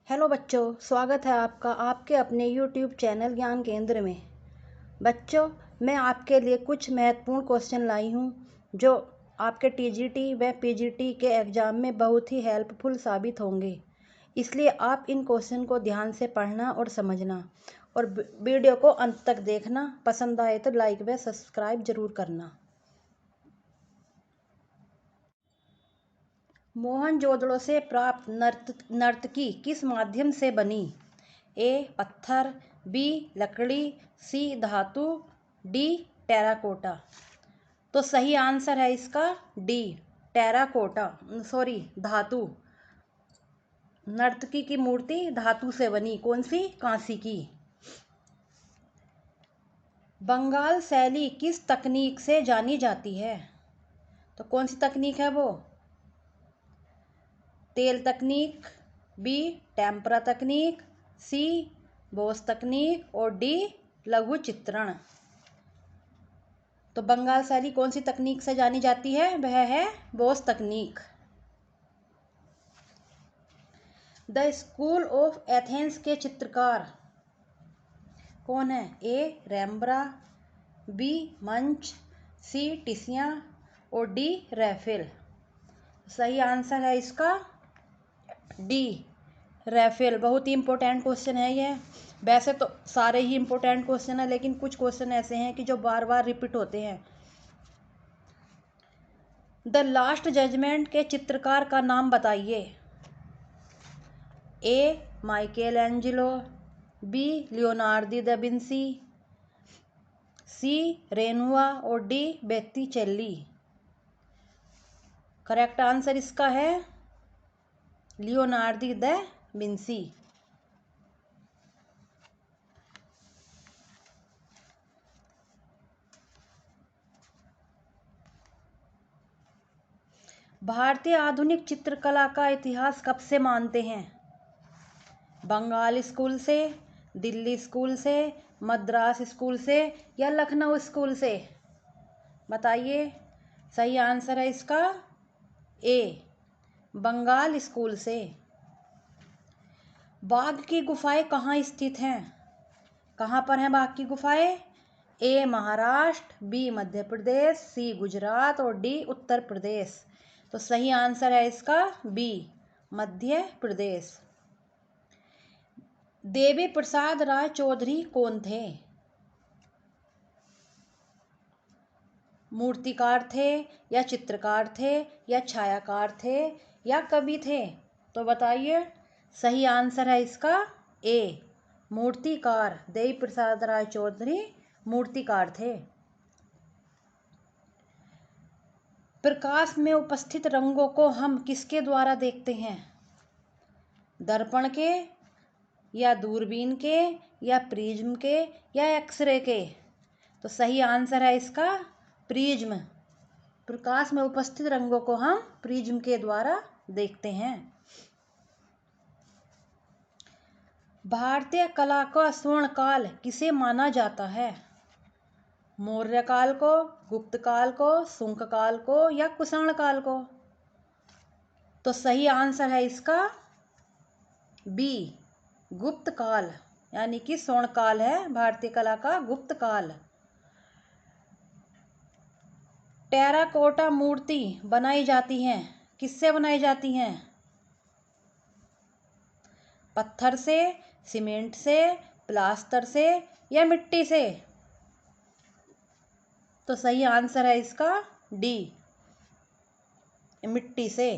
Hello बच्चों, स्वागत है आपका आपके अपने YouTube चैनल ज्ञान केंद्र में। बच्चों, मैं आपके लिए कुछ महत्वपूर्ण क्वेश्चन लाई हूँ जो आपके TGT व PGT के एग्ज़ाम में बहुत ही हेल्पफुल साबित होंगे। इसलिए आप इन क्वेश्चन को ध्यान से पढ़ना और समझना और वीडियो को अंत तक देखना। पसंद आए तो लाइक व सब्सक्राइब जरूर करना। मोहनजोदड़ो से प्राप्त नर्तकी किस माध्यम से बनी? ए पत्थर, बी लकड़ी, सी धातु, डी टेराकोटा। तो सही आंसर है इसका डी टेराकोटा, सॉरी धातु। नर्तकी की मूर्ति धातु से बनी। कौन सी? कांसी की। बंगाल शैली किस तकनीक से जानी जाती है? तो कौन सी तकनीक है वो? तेल तकनीक, बी टेम्परा तकनीक, सी बोस तकनीक और डी लघु चित्रण। तो बंगाल शैली कौन सी तकनीक से जानी जाती है? वह है बोस तकनीक। द स्कूल ऑफ एथेंस के चित्रकार कौन है? ए रेम्ब्रा, बी मंच, सी टिसिया और डी रैफेल। सही आंसर है इसका डी रैफेल। बहुत ही इंपॉर्टेंट क्वेश्चन है यह। वैसे तो सारे ही इंपॉर्टेंट क्वेश्चन है, लेकिन कुछ क्वेश्चन ऐसे हैं कि जो बार बार रिपीट होते हैं। द लास्ट जजमेंट के चित्रकार का नाम बताइए। A Michelangelo, B Leonardo da Vinci, C Renoir और डी बेत्तीचेल्ली। करेक्ट आंसर इसका है लियोनार्दो दा विंसी। भारतीय आधुनिक चित्रकला का इतिहास कब से मानते हैं? बंगाल स्कूल से, दिल्ली स्कूल से, मद्रास स्कूल से या लखनऊ स्कूल से? बताइए। सही आंसर है इसका ए बंगाल स्कूल से। बाघ की गुफाएं कहाँ स्थित हैं? कहाँ पर हैं बाघ की गुफाएं? ए महाराष्ट्र, बी मध्य प्रदेश, सी गुजरात और डी उत्तर प्रदेश। तो सही आंसर है इसका बी मध्य प्रदेश। देवी प्रसाद राय चौधरी कौन थे? मूर्तिकार थे या चित्रकार थे या छायाकार थे या कवि थे? तो बताइए। सही आंसर है इसका ए मूर्तिकार। देवी प्रसाद राय चौधरी मूर्तिकार थे। प्रकाश में उपस्थित रंगों को हम किसके द्वारा देखते हैं? दर्पण के या दूरबीन के या प्रिज्म के या एक्सरे के? तो सही आंसर है इसका प्रिज्म। प्रकाश में उपस्थित रंगों को हम प्रिज्म के द्वारा देखते हैं। भारतीय कला का स्वर्ण काल किसे माना जाता है? मौर्य काल को, गुप्त काल को, शुंग काल को या कुषाण काल को? तो सही आंसर है इसका बी गुप्त काल, यानी कि स्वर्ण काल है भारतीय कला का गुप्त काल। टेराकोटा मूर्ति बनाई जाती हैं, किससे बनाई जाती हैं? पत्थर से, सीमेंट से, प्लास्टर से या मिट्टी से? तो सही आंसर है इसका डी मिट्टी से।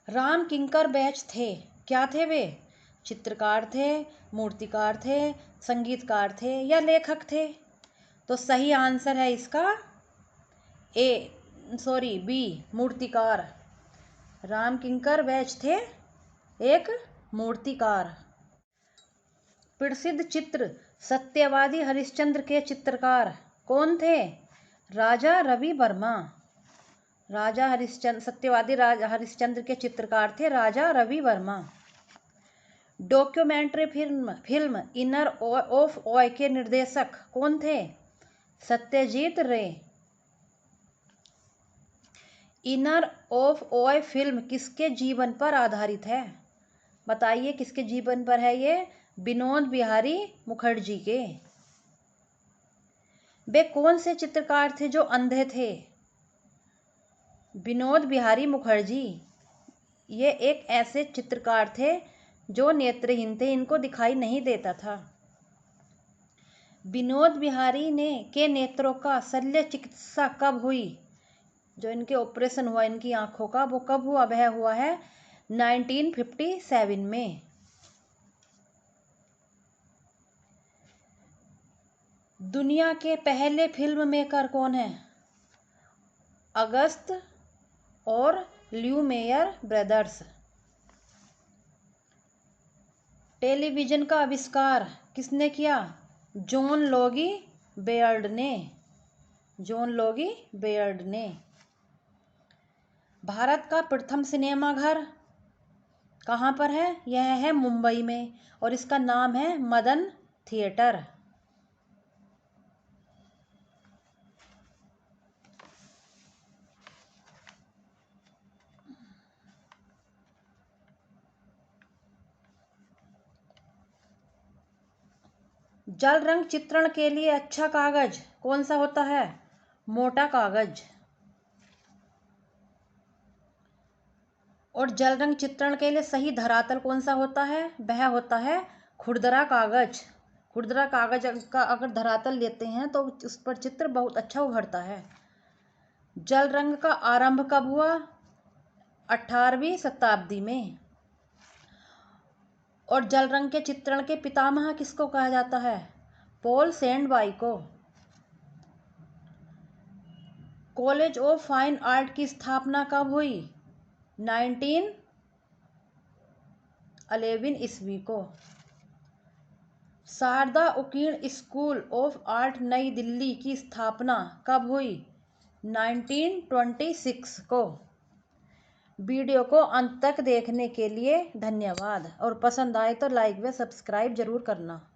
राम किंकर बैच थे, क्या थे वे? चित्रकार थे, मूर्तिकार थे, संगीतकार थे या लेखक थे? तो सही आंसर है इसका बी मूर्तिकार। राम किंकर बैच थे एक मूर्तिकार। प्रसिद्ध चित्र सत्यवादी हरिश्चंद्र के चित्रकार कौन थे? राजा रवि वर्मा। राजा हरिश्चंद्र, सत्यवादी राजा हरिश्चंद्र के चित्रकार थे Raja Ravi Varma. Documentary film inner of eye के निर्देशक कौन थे? सत्यजीत रे। इनर ऑफ ओय फिल्म किसके जीवन पर आधारित है? बताइए किसके जीवन पर है ये? विनोद बिहारी मुखर्जी के। वे कौन से चित्रकार थे जो अंधे थे? विनोद बिहारी मुखर्जी ये एक ऐसे चित्रकार थे जो नेत्रहीन थे, इनको दिखाई नहीं देता था। विनोद बिहारी के नेत्रों का शल्य चिकित्सा कब हुई? जो इनके ऑपरेशन हुआ इनकी आंखों का, वो कब हुआ? वह हुआ है 1957 में। दुनिया के पहले फिल्म मेकर कौन है? अगस्त और ल्यूमेयर ब्रदर्स। टेलीविजन का आविष्कार किसने किया? जॉन लोगी बेयर्ड ने। जॉन लोगी बेयर्ड ने। भारत का प्रथम सिनेमाघर कहाँ पर है? यह है मुंबई में और इसका नाम है मदन थिएटर। जल रंग चित्रण के लिए अच्छा कागज कौन सा होता है? मोटा कागज। और जल रंग चित्रण के लिए सही धरातल कौन सा होता है? वह होता है खुरदरा कागज। खुरदरा कागज का अगर धरातल लेते हैं तो उस पर चित्र बहुत अच्छा उभरता है। जल रंग का आरंभ कब हुआ? 18वीं शताब्दी में। और जल रंग के चित्रण के पितामह किसको कहा जाता है? पॉल सेंडबाई को। कॉलेज ऑफ फाइन आर्ट की स्थापना कब हुई? 1911 ईस्वी को। शारदा उत्कीर्ण स्कूल ऑफ आर्ट नई दिल्ली की स्थापना कब हुई? 1926 को। वीडियो को अंत तक देखने के लिए धन्यवाद और पसंद आए तो लाइक व सब्सक्राइब जरूर करना।